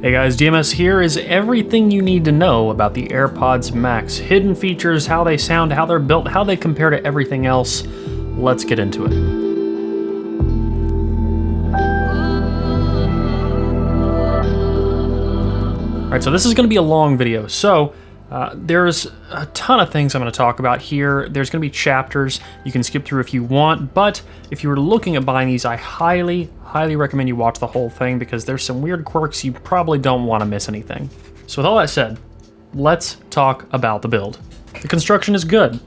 Hey guys, DMS here is everything you need to know about the Airpods Max. Hidden features, how they sound, how they're built, how they compare to everything else. Let's get into it. Alright, so this is going to be a long video. So there's a ton of things I'm going to talk about here. There's going to be chapters you can skip through if you want, but if you were looking at buying these, I highly recommend you watch the whole thing because there's some weird quirks you probably don't want to miss anything. So with all that said, let's talk about the build. The construction is good.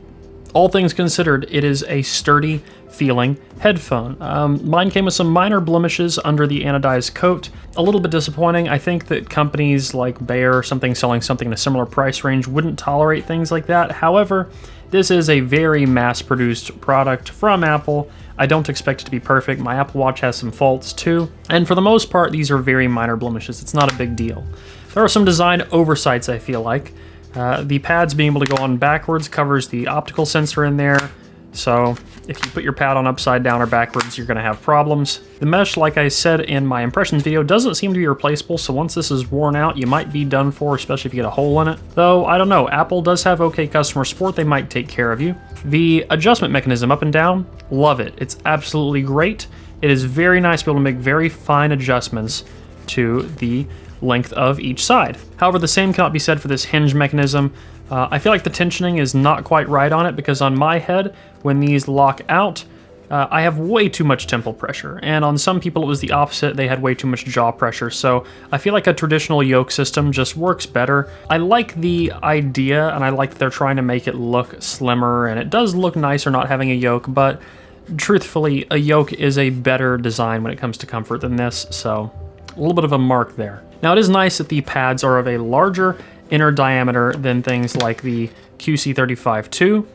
All things considered, it is a sturdy feeling headphone. Mine came with some minor blemishes under the anodized coat. A little bit disappointing. I think that companies like Bayer or something selling something in a similar price range wouldn't tolerate things like that. However, this is a very mass-produced product from Apple. I don't expect it to be perfect. My Apple Watch has some faults too. And for the most part, these are very minor blemishes. It's not a big deal. There are some design oversights, I feel like. The pads being able to go on backwards covers the optical sensor in there. So if you put your pad on upside down or backwards, you're going to have problems. The mesh, like I said in my impressions video, doesn't seem to be replaceable, so once this is worn out, you might be done for, especially if you get a hole in it. Though, I don't know, Apple does have okay customer support, they might take care of you. The adjustment mechanism up and down, love it. It's absolutely great. It is very nice to be able to make very fine adjustments to the length of each side. However, the same cannot be said for this hinge mechanism. I feel like the tensioning is not quite right on it because on my head, when these lock out, I have way too much temple pressure, and on some people it was the opposite. They had way too much jaw pressure, so I feel like a traditional yoke system just works better. I like the idea, and I like that they're trying to make it look slimmer, and it does look nicer not having a yoke, but truthfully, a yoke is a better design when it comes to comfort than this, so a little bit of a mark there. Now, it is nice that the pads are of a larger inner diameter than things like the QC35-2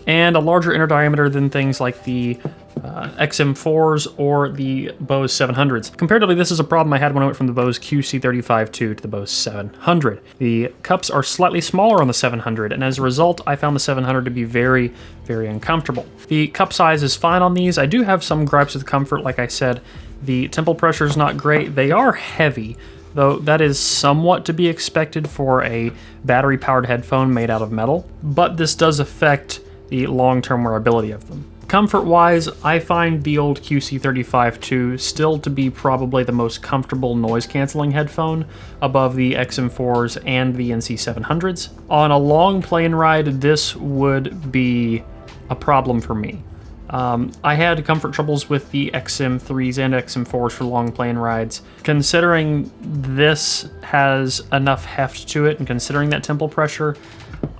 and a larger inner diameter than things like the XM4s or the Bose 700s. Comparatively, this is a problem I had when I went from the Bose QC35-2 to the Bose 700. The cups are slightly smaller on the 700, and as a result, I found the 700 to be very uncomfortable. The cup size is fine on these. I do have some gripes with comfort, like I said. The temple pressure is not great. They are heavy, though that is somewhat to be expected for a battery-powered headphone made out of metal, but this does affect the long-term wearability of them. Comfort-wise, I find the old QC35-2 still to be probably the most comfortable noise-canceling headphone above the XM4s and the NC700s. On a long plane ride, this would be a problem for me. I had comfort troubles with the XM3s and XM4s for long plane rides. Considering this has enough heft to it and considering that temple pressure,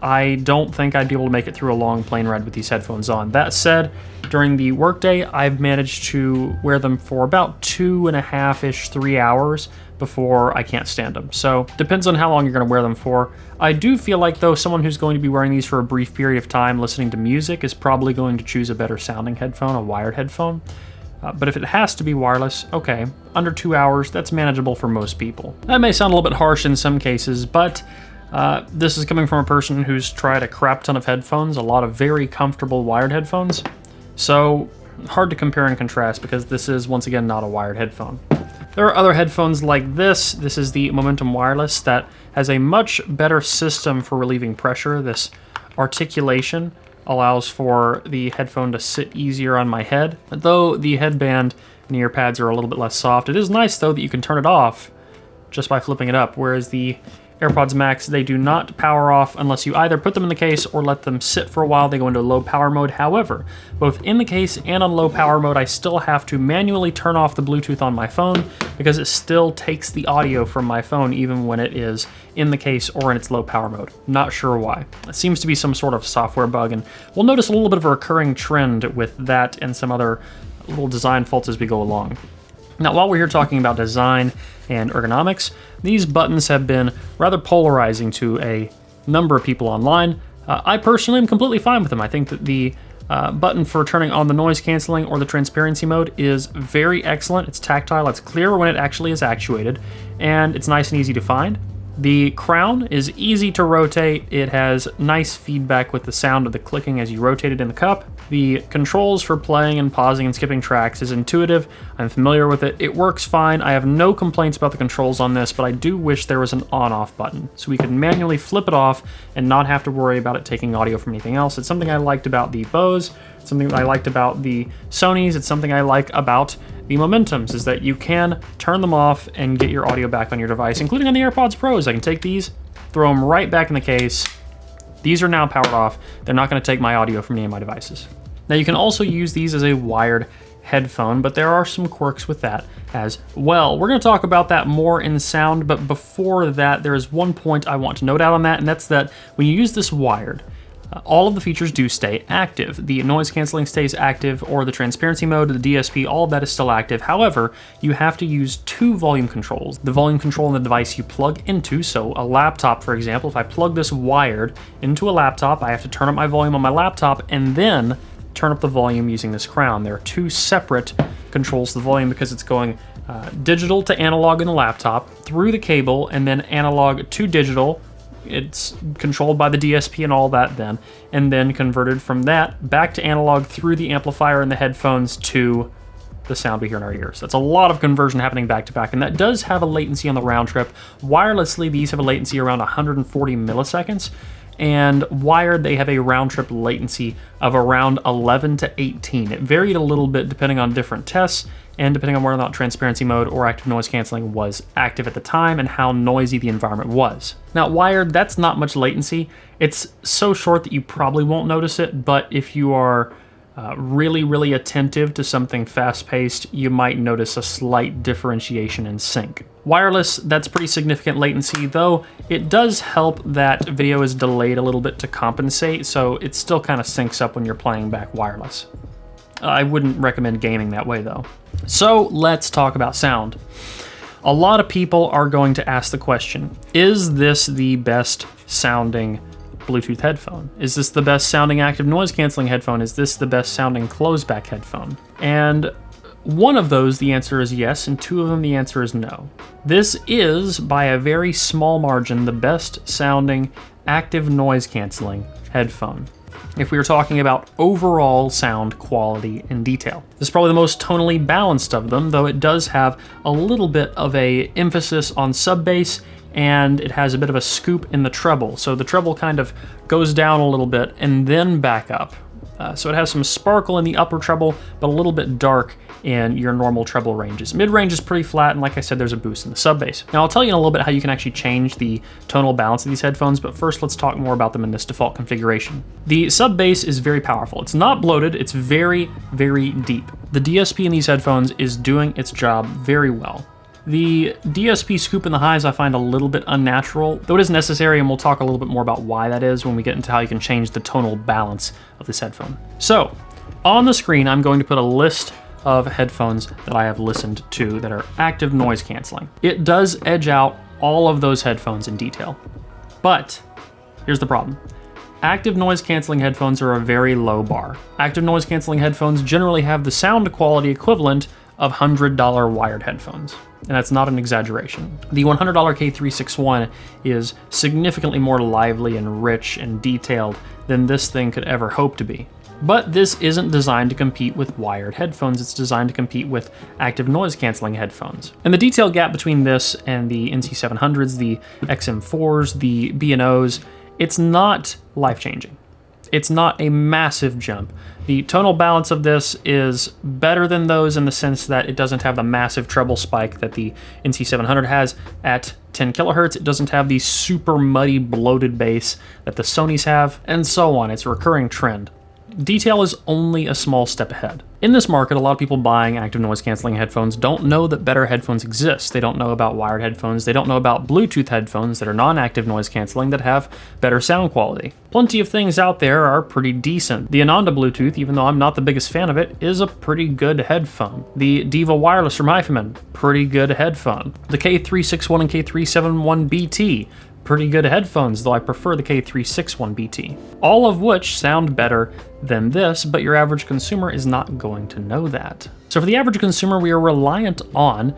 I don't think I'd be able to make it through a long plane ride with these headphones on. That said, during the workday, I've managed to wear them for about 2.5-ish, 3 hours before I can't stand them. So depends on how long you're going to wear them for. I do feel like, though, someone who's going to be wearing these for a brief period of time listening to music is probably going to choose a better sounding headphone, a wired headphone. But if it has to be wireless, okay, under 2 hours, that's manageable for most people. That may sound a little bit harsh in some cases, but this is coming from a person who's tried a crap ton of headphones, a lot of very comfortable wired headphones. So hard to compare and contrast because this is, once again, not a wired headphone. There are other headphones like this. This is the Momentum Wireless that has a much better system for relieving pressure. This articulation allows for the headphone to sit easier on my head. Though the headband and the ear pads are a little bit less soft, it is nice, though, that you can turn it off just by flipping it up, whereas the Airpods Max, they do not power off unless you either put them in the case or let them sit for a while. They go into low power mode. However, both in the case and on low power mode, I still have to manually turn off the Bluetooth on my phone because it still takes the audio from my phone even when it is in the case or in its low power mode. Not sure why. It seems to be some sort of software bug, and we'll notice a little bit of a recurring trend with that and some other little design faults as we go along. Now, while we're here talking about design and ergonomics, these buttons have been rather polarizing to a number of people online. I personally am completely fine with them. I think that the button for turning on the noise canceling or the transparency mode is very excellent. It's tactile, it's clear when it actually is actuated, and it's nice and easy to find. The crown is easy to rotate. It has nice feedback with the sound of the clicking as you rotate it in the cup. The controls for playing and pausing and skipping tracks is intuitive. I'm familiar with it. It works fine. I have no complaints about the controls on this, but I do wish there was an on-off button so we could manually flip it off and not have to worry about it taking audio from anything else. It's something I liked about the Bose, something that I liked about the Sonys. It's something I like about the Momentums, is that you can turn them off and get your audio back on your device, including on the AirPods Pros. I can take these, throw them right back in the case. These are now powered off. They're not going to take my audio from any of my devices. Now you can also use these as a wired headphone, but there are some quirks with that as well. We're going to talk about that more in sound, but before that, there is one point I want to note out on that, and that's that when you use this wired, all of the features do stay active. The noise canceling stays active, or the transparency mode, the DSP, all of that is still active. However, you have to use two volume controls. The volume control in the device you plug into, so a laptop, for example, if I plug this wired into a laptop, I have to turn up my volume on my laptop and then turn up the volume using this crown. There are two separate controls to the volume because it's going digital to analog in the laptop, through the cable, and then analog to digital. It's controlled by the DSP and all that then, and then converted from that back to analog through the amplifier and the headphones to the sound we hear in our ears. That's a lot of conversion happening back to back, and that does have a latency on the round trip. Wirelessly, these have a latency around 140 milliseconds, and wired, they have a round trip latency of around 11 to 18. It varied a little bit depending on different tests and depending on whether or not transparency mode or active noise canceling was active at the time and how noisy the environment was. Now wired, that's not much latency. It's so short that you probably won't notice it, but if you are really attentive to something fast-paced, you might notice a slight differentiation in sync. Wireless, that's pretty significant latency, though it does help that video is delayed a little bit to compensate, so it still kind of syncs up when you're playing back wireless. I wouldn't recommend gaming that way, though. So let's talk about sound. A lot of people are going to ask the question, is this the best sounding Bluetooth headphone? Is this the best sounding active noise canceling headphone? Is this the best sounding closed back headphone? And one of those, the answer is yes, and two of them, the answer is no. This is, by a very small margin, the best sounding active noise canceling headphone, if we were talking about overall sound quality and detail. This is probably the most tonally balanced of them, though it does have a little bit of a emphasis on sub bass, and it has a bit of a scoop in the treble. So the treble kind of goes down a little bit and then back up. So it has some sparkle in the upper treble, but a little bit dark in your normal treble ranges. Mid-range is pretty flat, and like I said, there's a boost in the sub bass. Now I'll tell you in a little bit how you can actually change the tonal balance of these headphones, but first let's talk more about them in this default configuration. The sub bass is very powerful. It's not bloated, it's very deep. The DSP in these headphones is doing its job very well. The DSP scoop in the highs I find a little bit unnatural, though it is necessary, and we'll talk a little bit more about why that is when we get into how you can change the tonal balance of this headphone. So, on the screen I'm going to put a list of headphones that I have listened to that are active noise canceling. It does edge out all of those headphones in detail, but here's the problem. Active noise canceling headphones are a very low bar. Active noise canceling headphones generally have the sound quality equivalent of $100 wired headphones, and that's not an exaggeration. The $100 K361 is significantly more lively and rich and detailed than this thing could ever hope to be. But this isn't designed to compete with wired headphones, it's designed to compete with active noise canceling headphones. And the detail gap between this and the NC700s, the XM4s, the B&Os, it's not life-changing. It's not a massive jump. The tonal balance of this is better than those in the sense that it doesn't have the massive treble spike that the NC700 has at 10 kilohertz. It doesn't have the super muddy bloated bass that the Sonys have, and so on. It's a recurring trend. Detail is only a small step ahead. In this market, a lot of people buying active noise canceling headphones don't know that better headphones exist. They don't know about wired headphones. They don't know about Bluetooth headphones that are non-active noise canceling that have better sound quality. Plenty of things out there are pretty decent. The Ananda Bluetooth, even though I'm not the biggest fan of it, is a pretty good headphone. The Diva Wireless from HiFiMan, pretty good headphone. The K361 and K371 BT, pretty good headphones, though I prefer the K361 BT. All of which sound better than this, but your average consumer is not going to know that. So for the average consumer, we are reliant on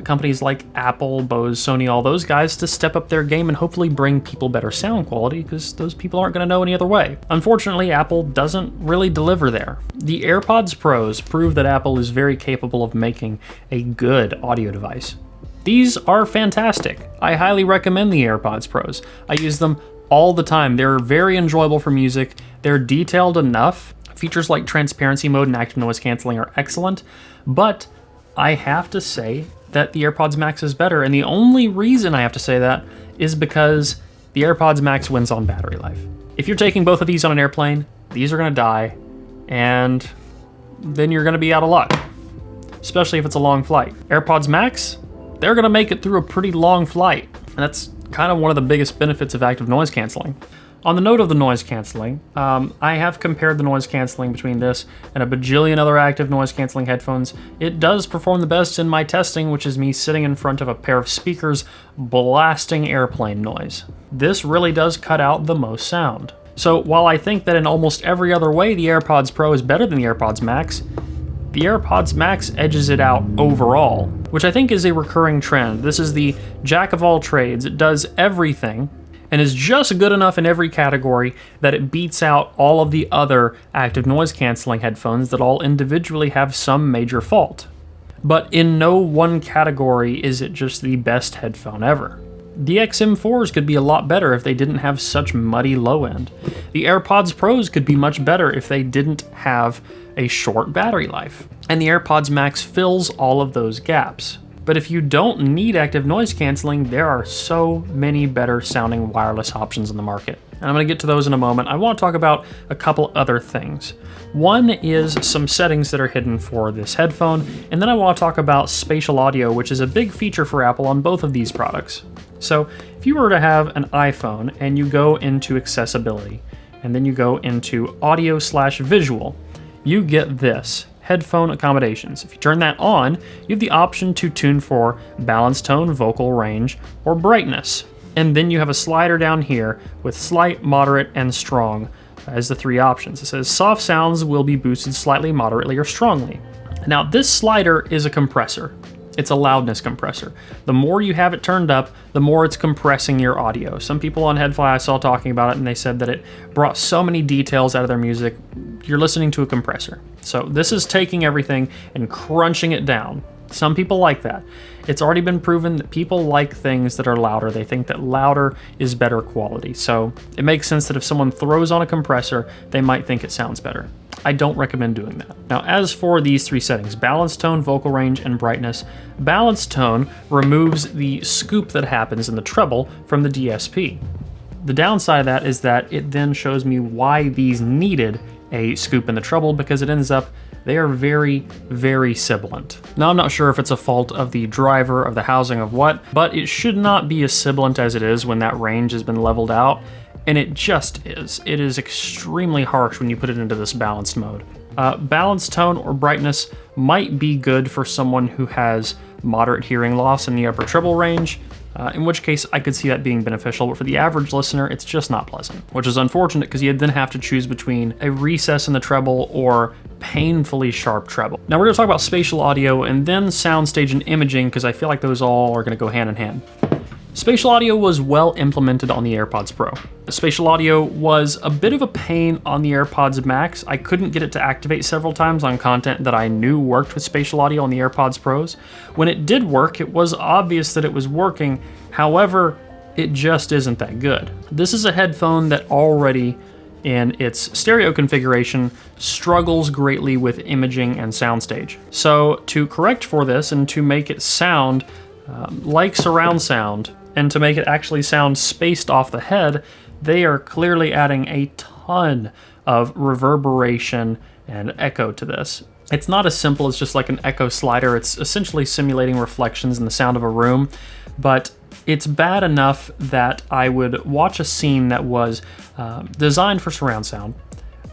companies like Apple, Bose, Sony, all those guys to step up their game and hopefully bring people better sound quality, because those people aren't going to know any other way. Unfortunately, Apple doesn't really deliver there. The AirPods Pros prove that Apple is very capable of making a good audio device. These are fantastic. I highly recommend the AirPods Pros. I use them all the time. They're very enjoyable for music. They're detailed enough. Features like transparency mode and active noise canceling are excellent, but I have to say that the AirPods Max is better, and the only reason I have to say that is because the AirPods Max wins on battery life. If you're taking both of these on an airplane, these are gonna die, and then you're gonna be out of luck, especially if it's a long flight. AirPods Max, they're gonna make it through a pretty long flight, and that's kind of one of the biggest benefits of active noise canceling. On the note of the noise canceling, I have compared the noise canceling between this and a bajillion other active noise canceling headphones. It does perform the best in my testing, which is me sitting in front of a pair of speakers blasting airplane noise. This really does cut out the most sound. So while I think that in almost every other way the AirPods Pro is better than the AirPods Max, the AirPods Max edges it out overall, which I think is a recurring trend. This is the jack of all trades. It does everything and is just good enough in every category that it beats out all of the other active noise canceling headphones that all individually have some major fault. But in no one category is it just the best headphone ever. The XM4s could be a lot better if they didn't have such muddy low end. The AirPods Pros could be much better if they didn't have a short battery life. And the AirPods Max fills all of those gaps. But if you don't need active noise canceling, there are so many better sounding wireless options in the market. And I'm going to get to those in a moment. I want to talk about a couple other things. One is some settings that are hidden for this headphone, and then I want to talk about spatial audio, which is a big feature for Apple on both of these products. So if you were to have an iPhone and you go into accessibility, and then you go into audio/visual, you get this. Headphone accommodations. If you turn that on, you have the option to tune for balance tone, vocal range, or brightness. And then you have a slider down here with slight, moderate, and strong as the three options. It says soft sounds will be boosted slightly, moderately, or strongly. Now this slider is a compressor. It's a loudness compressor. The more you have it turned up, the more it's compressing your audio. Some people on Headfly I saw talking about it, and they said that it brought so many details out of their music. You're listening to a compressor. So this is taking everything and crunching it down. Some people like that. It's already been proven that people like things that are louder. They think that louder is better quality. So it makes sense that if someone throws on a compressor, they might think it sounds better. I don't recommend doing that. Now, as for these three settings, balance tone, vocal range, and brightness, balance tone removes the scoop that happens in the treble from the DSP. The downside of that is that it then shows me why these needed a scoop in the treble, because it ends up they are very, very sibilant. Now, I'm not sure if it's a fault of the driver, of the housing, of what, but it should not be as sibilant as it is when that range has been leveled out, and it just is. It is extremely harsh when you put it into this balanced mode. Balanced tone or brightness might be good for someone who has moderate hearing loss in the upper treble range, in which case I could see that being beneficial, but for the average listener, it's just not pleasant, which is unfortunate because you then have to choose between a recess in the treble or painfully sharp treble. Now we're going to talk about spatial audio and then soundstage and imaging, because I feel like those all are going to go hand in hand. Spatial audio was well implemented on the AirPods Pro. Spatial audio was a bit of a pain on the AirPods Max. I couldn't get it to activate several times on content that I knew worked with spatial audio on the AirPods Pros. When it did work, it was obvious that it was working. However, it just isn't that good. This is a headphone that already, in its stereo configuration, struggles greatly with imaging and soundstage. So to correct for this and to make it sound like surround sound, and to make it actually sound spaced off the head, they are clearly adding a ton of reverberation and echo to this. It's not as simple as just like an echo slider. It's essentially simulating reflections in the sound of a room, but it's bad enough that I would watch a scene that was designed for surround sound,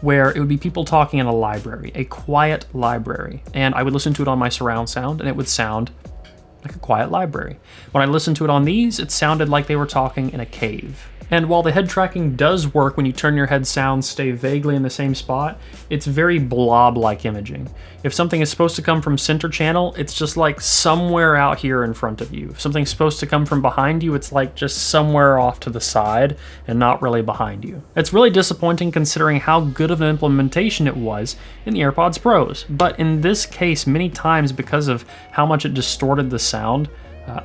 where it would be people talking in a library, a quiet library, and I would listen to it on my surround sound, and it would sound like a quiet library. When I listened to it on these, it sounded like they were talking in a cave. And while the head tracking does work when you turn your head, sounds stay vaguely in the same spot, it's very blob-like imaging. If something is supposed to come from center channel, it's just like somewhere out here in front of you. If something's supposed to come from behind you, it's like just somewhere off to the side and not really behind you. It's really disappointing considering how good of an implementation it was in the AirPods Pros. But in this case, many times because of how much it distorted the sound,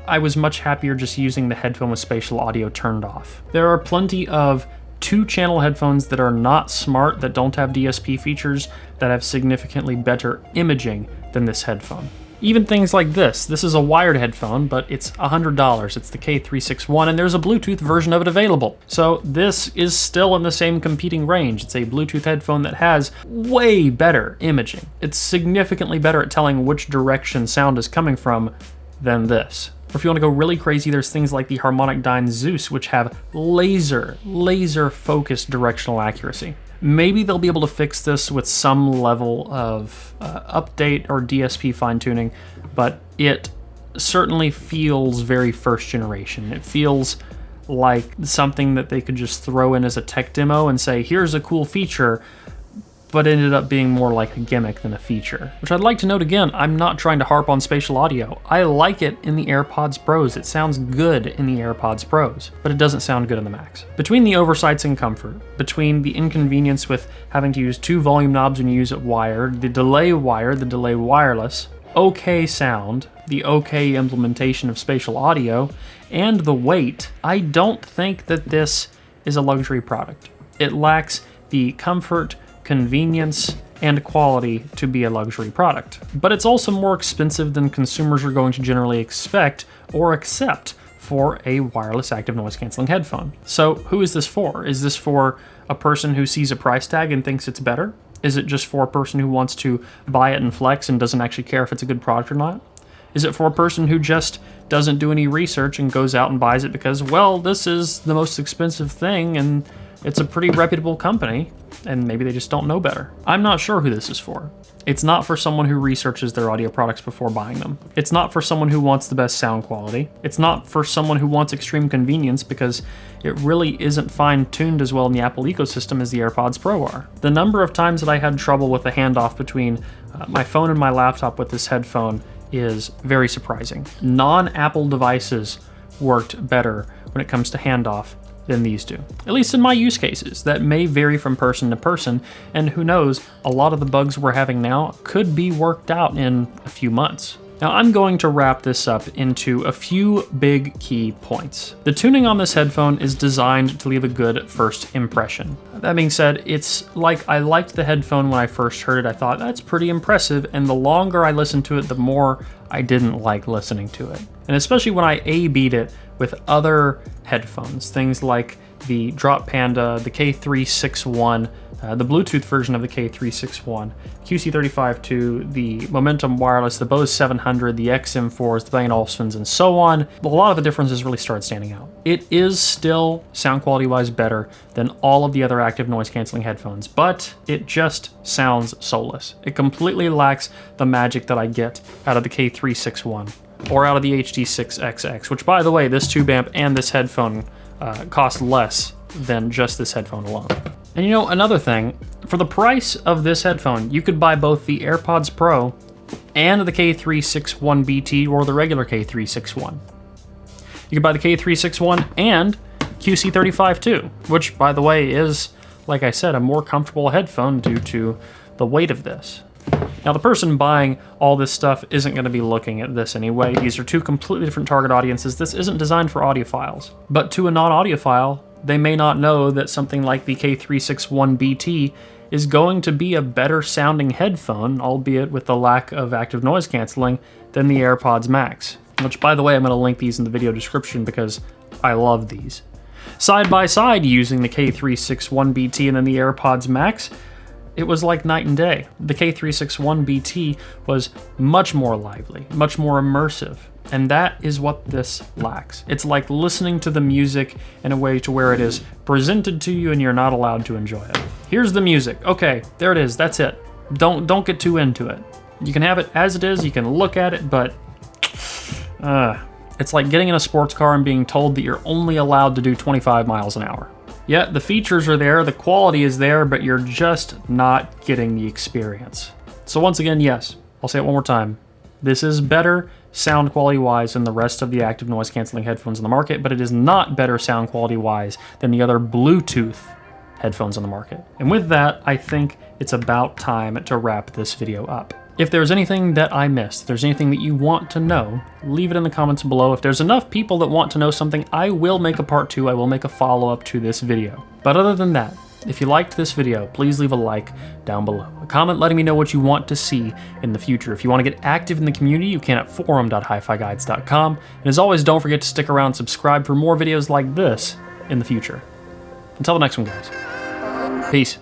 I was much happier just using the headphone with spatial audio turned off. There are plenty of 2-channel headphones that are not smart, that don't have DSP features, that have significantly better imaging than this headphone. Even things like this. This is a wired headphone, but it's $100. It's the K361, and there's a Bluetooth version of it available. So this is still in the same competing range. It's a Bluetooth headphone that has way better imaging. It's significantly better at telling which direction sound is coming from than this. Or if you want to go really crazy, there's things like the Harmonic Dyne Zeus, which have laser focused directional accuracy. Maybe they'll be able to fix this with some level of update or DSP fine-tuning, but it certainly feels very first generation. It feels like something that they could just throw in as a tech demo and say, here's a cool feature, but ended up being more like a gimmick than a feature. Which I'd like to note again, I'm not trying to harp on spatial audio. I like it in the AirPods Pros. It sounds good in the AirPods Pros, but it doesn't sound good in the Max. Between the oversights and comfort, between the inconvenience with having to use 2 volume knobs when you use it wired, the delay wired, the delay wireless, okay sound, the okay implementation of spatial audio, and the weight, I don't think that this is a luxury product. It lacks the comfort, convenience, and quality to be a luxury product. But it's also more expensive than consumers are going to generally expect or accept for a wireless active noise canceling headphone. So who is this for? Is this for a person who sees a price tag and thinks it's better? Is it just for a person who wants to buy it and flex and doesn't actually care if it's a good product or not? Is it for a person who just doesn't do any research and goes out and buys it because, well, this is the most expensive thing and it's a pretty reputable company, and maybe they just don't know better? I'm not sure who this is for. It's not for someone who researches their audio products before buying them. It's not for someone who wants the best sound quality. It's not for someone who wants extreme convenience, because it really isn't fine-tuned as well in the Apple ecosystem as the AirPods Pro are. The number of times that I had trouble with the handoff between my phone and my laptop with this headphone is very surprising. Non-Apple devices worked better when it comes to handoff than these do. At least in my use cases. That may vary from person to person, and who knows, a lot of the bugs we're having now could be worked out in a few months. Now I'm going to wrap this up into a few big key points. The tuning on this headphone is designed to leave a good first impression. That being said, it's like I liked the headphone when I first heard it. I thought that's pretty impressive, and the longer I listened to it, the more I didn't like listening to it. And especially when I A/B'd it with other headphones, things like the Drop Panda, the K361, the Bluetooth version of the K361, QC35-2, the Momentum Wireless, the Bose 700, the XM4s, the Bang & Olufsen's, and so on. A lot of the differences really started standing out. It is still, sound quality-wise, better than all of the other active noise-canceling headphones, but it just sounds soulless. It completely lacks the magic that I get out of the K361 or out of the HD6XX, which, by the way, this tube amp and this headphone cost less than just this headphone alone. And you know, another thing, for the price of this headphone, you could buy both the AirPods Pro and the K361BT or the regular K361. You could buy the K361 and QC35-2, which, by the way, is, like I said, a more comfortable headphone due to the weight of this. Now, the person buying all this stuff isn't going to be looking at this anyway. These are two completely different target audiences. This isn't designed for audiophiles. But to a non-audiophile, they may not know that something like the K361BT is going to be a better sounding headphone, albeit with the lack of active noise canceling, than the AirPods Max. Which, by the way, I'm going to link these in the video description because I love these. Side by side, using the K361BT and then the AirPods Max, it was like night and day. The K361BT was much more lively, much more immersive, and that is what this lacks. It's like listening to the music in a way to where it is presented to you and you're not allowed to enjoy it. Here's the music. Okay, there it is. That's it. Don't get too into it. You can have it as it is, you can look at it, but It's like getting in a sports car and being told that you're only allowed to do 25 miles an hour. Yeah, the features are there, the quality is there, but you're just not getting the experience. So once again, yes, I'll say it one more time. This is better sound quality-wise than the rest of the active noise-canceling headphones on the market, but it is not better sound quality-wise than the other Bluetooth headphones on the market. And with that, I think it's about time to wrap this video up. If there's anything that I missed, if there's anything that you want to know, leave it in the comments below. If there's enough people that want to know something, I will make a part 2. I will make a follow-up to this video. But other than that, if you liked this video, please leave a like down below. A comment letting me know what you want to see in the future. If you want to get active in the community, you can at forum.hifiguides.com. And as always, don't forget to stick around and subscribe for more videos like this in the future. Until the next one, guys. Peace.